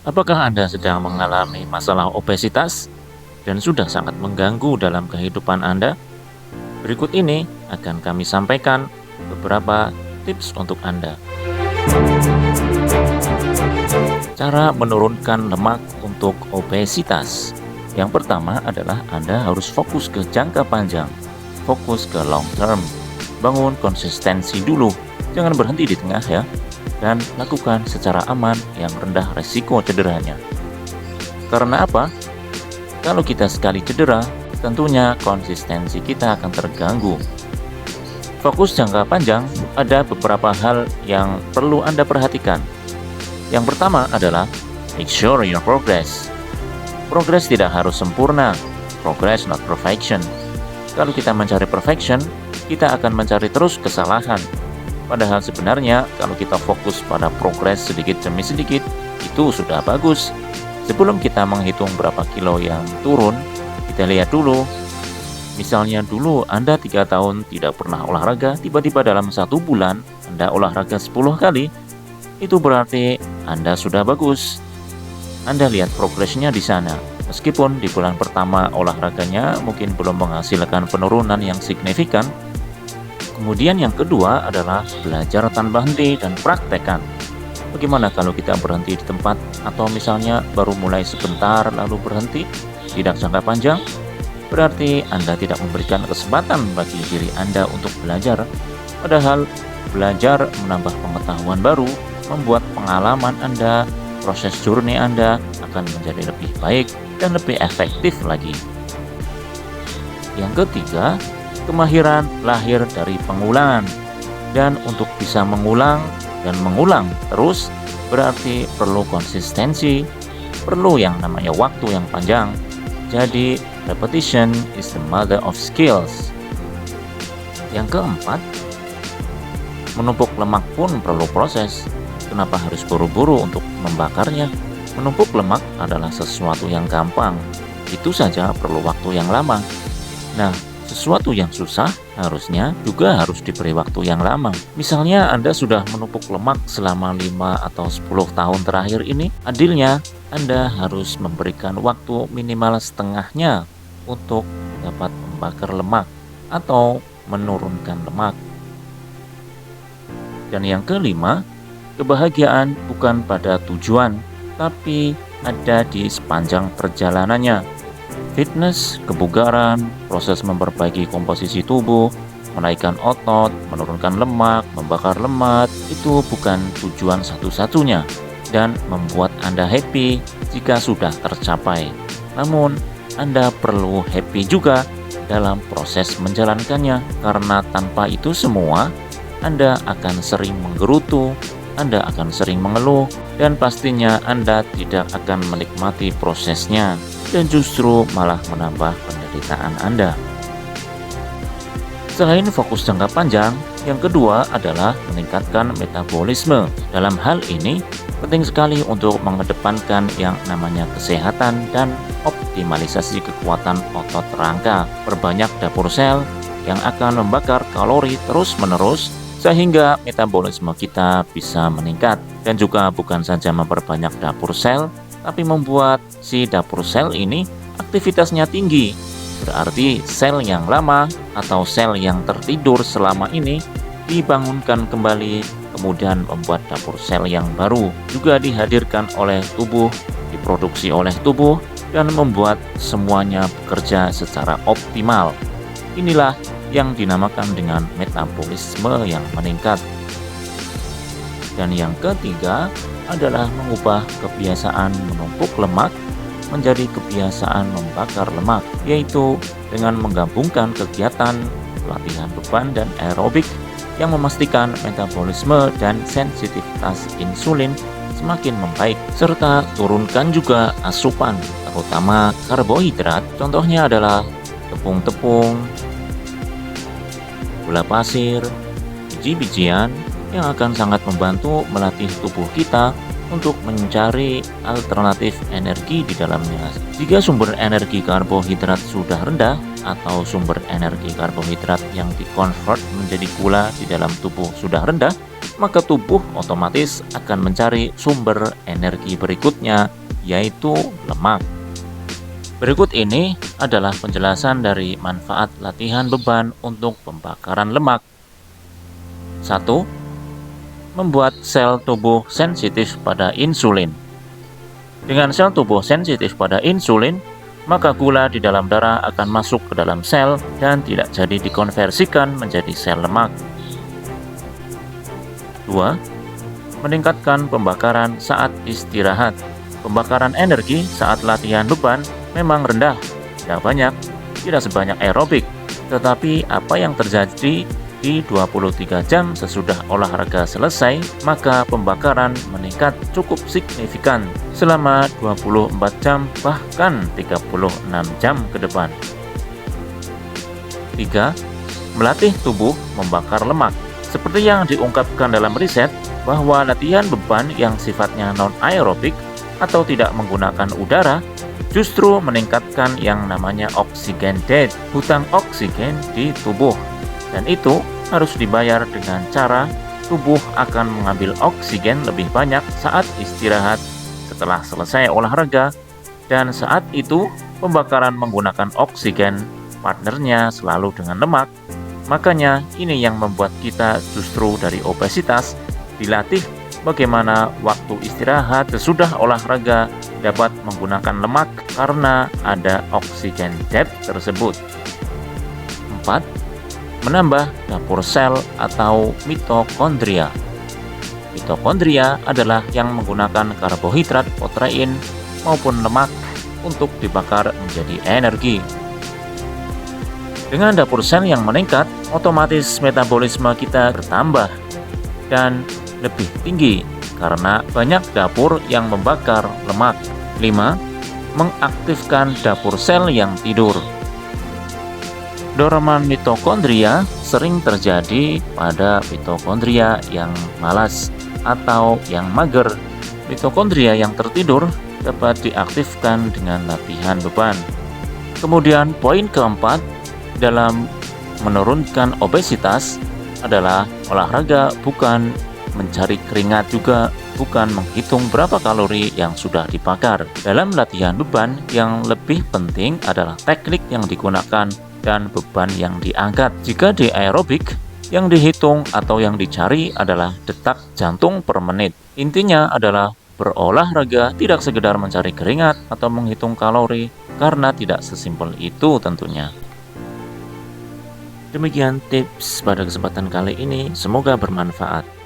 Apakah Anda sedang mengalami masalah obesitas dan sudah sangat mengganggu dalam kehidupan Anda? Berikut ini akan kami sampaikan beberapa tips untuk Anda. Cara menurunkan lemak untuk obesitas. Yang pertama adalah Anda harus fokus ke jangka panjang, fokus ke long term. Bangun konsistensi dulu, jangan berhenti di tengah ya, dan lakukan secara aman yang rendah resiko cederanya. Karena apa? Kalau kita sekali cedera, tentunya konsistensi kita akan terganggu. Fokus jangka panjang, ada beberapa hal yang perlu Anda perhatikan. Yang pertama adalah make sure your progress. Progress tidak harus sempurna, progress not perfection. Kalau kita mencari perfection, kita akan mencari terus kesalahan. Padahal sebenarnya kalau kita fokus pada progress sedikit demi sedikit, itu sudah bagus. Sebelum kita menghitung berapa kilo yang turun, kita lihat dulu. Misalnya dulu Anda 3 tahun tidak pernah olahraga, tiba-tiba dalam 1 bulan Anda olahraga 10 kali, itu berarti Anda sudah bagus. Anda lihat progresnya di sana. Meskipun di bulan pertama olahraganya mungkin belum menghasilkan penurunan yang signifikan. Kemudian yang kedua adalah belajar tanpa henti dan praktekkan. Bagaimana kalau kita berhenti di tempat atau misalnya baru mulai sebentar lalu berhenti? Tidak jangka panjang? Berarti Anda tidak memberikan kesempatan bagi diri Anda untuk belajar. Padahal belajar menambah pengetahuan baru, membuat pengalaman Anda, proses journey Anda akan menjadi lebih baik dan lebih efektif lagi. Yang ketiga, kemahiran lahir dari pengulangan. Dan untuk bisa mengulang dan mengulang terus, berarti perlu konsistensi, perlu yang namanya waktu yang panjang. Jadi, repetition is the mother of skills. Yang keempat, menumpuk lemak pun perlu proses. Kenapa harus buru-buru untuk membakarnya? Menumpuk lemak adalah sesuatu yang gampang. Itu saja perlu waktu yang lama. Nah, sesuatu yang susah harusnya juga harus diberi waktu yang lama. Misalnya Anda sudah menumpuk lemak selama 5 atau 10 tahun terakhir ini, adilnya Anda harus memberikan waktu minimal setengahnya untuk dapat membakar lemak atau menurunkan lemak. Dan yang kelima, kebahagiaan bukan pada tujuan, tapi ada di sepanjang perjalanannya. Fitness, kebugaran, proses memperbaiki komposisi tubuh, menaikkan otot, menurunkan lemak, membakar lemak, itu bukan tujuan satu-satunya dan membuat Anda happy jika sudah tercapai. Namun, Anda perlu happy juga dalam proses menjalankannya, karena tanpa itu semua, Anda akan sering menggerutu, Anda akan sering mengeluh, dan pastinya Anda tidak akan menikmati prosesnya dan justru malah menambah penderitaan Anda. Selain fokus jangka panjang, yang kedua adalah meningkatkan metabolisme. Dalam hal ini, penting sekali untuk mengedepankan yang namanya kesehatan dan optimalisasi kekuatan otot rangka. Perbanyak dapur sel yang akan membakar kalori terus-menerus sehingga metabolisme kita bisa meningkat. Dan juga bukan saja memperbanyak dapur sel, tapi membuat si dapur sel ini aktivitasnya tinggi. Berarti sel yang lama atau sel yang tertidur selama ini dibangunkan kembali, kemudian membuat dapur sel yang baru juga dihadirkan oleh tubuh, diproduksi oleh tubuh, dan membuat semuanya bekerja secara optimal. Inilah yang dinamakan dengan metabolisme yang meningkat. Dan yang ketiga adalah mengubah kebiasaan menumpuk lemak menjadi kebiasaan membakar lemak, yaitu dengan menggabungkan kegiatan latihan beban dan aerobik yang memastikan metabolisme dan sensitivitas insulin semakin membaik, serta turunkan juga asupan, terutama karbohidrat. Contohnya adalah tepung-tepung, gula pasir, biji-bijian yang akan sangat membantu melatih tubuh kita untuk mencari alternatif energi di dalamnya. Jika sumber energi karbohidrat sudah rendah atau sumber energi karbohidrat yang dikonvert menjadi gula di dalam tubuh sudah rendah, maka tubuh otomatis akan mencari sumber energi berikutnya, yaitu lemak. Berikut ini adalah penjelasan dari manfaat latihan beban untuk pembakaran lemak. 1. Membuat sel tubuh sensitif pada insulin. Dengan sel tubuh sensitif pada insulin, maka gula di dalam darah akan masuk ke dalam sel dan tidak jadi dikonversikan menjadi sel lemak. 2. Meningkatkan pembakaran saat istirahat. Pembakaran energi saat latihan beban memang rendah, tidak banyak, tidak sebanyak aerobik. Tetapi apa yang terjadi di 23 jam sesudah olahraga selesai, maka pembakaran meningkat cukup signifikan selama 24 jam bahkan 36 jam ke depan. 3. Melatih tubuh membakar lemak. Seperti yang diungkapkan dalam riset, bahwa latihan beban yang sifatnya non-aerobik atau tidak menggunakan udara justru meningkatkan yang namanya oksigen debt, hutang oksigen di tubuh. Dan itu harus dibayar dengan cara tubuh akan mengambil oksigen lebih banyak saat istirahat setelah selesai olahraga, dan saat itu pembakaran menggunakan oksigen partnernya selalu dengan lemak. Makanya ini yang membuat kita justru dari obesitas dilatih bagaimana waktu istirahat sesudah olahraga dapat menggunakan lemak karena ada oksigen debt tersebut. 4. Menambah dapur sel atau mitokondria. Mitokondria adalah yang menggunakan karbohidrat, protein, maupun lemak untuk dibakar menjadi energi. Dengan dapur sel yang meningkat, otomatis metabolisme kita bertambah dan lebih tinggi karena banyak dapur yang membakar lemak. 5. Mengaktifkan dapur sel yang tidur. Dorongan mitokondria sering terjadi pada mitokondria yang malas atau yang mager. Mitokondria yang tertidur dapat diaktifkan dengan latihan beban. Kemudian poin keempat dalam menurunkan obesitas adalah olahraga bukan mencari keringat, juga bukan menghitung berapa kalori yang sudah dibakar. Dalam latihan beban, yang lebih penting adalah teknik yang digunakan dan beban yang diangkat. Jika di aerobik, yang dihitung atau yang dicari adalah detak jantung per menit. Intinya adalah berolahraga tidak sekedar mencari keringat atau menghitung kalori, karena tidak sesimpel itu tentunya. Demikian tips pada kesempatan kali ini, semoga bermanfaat.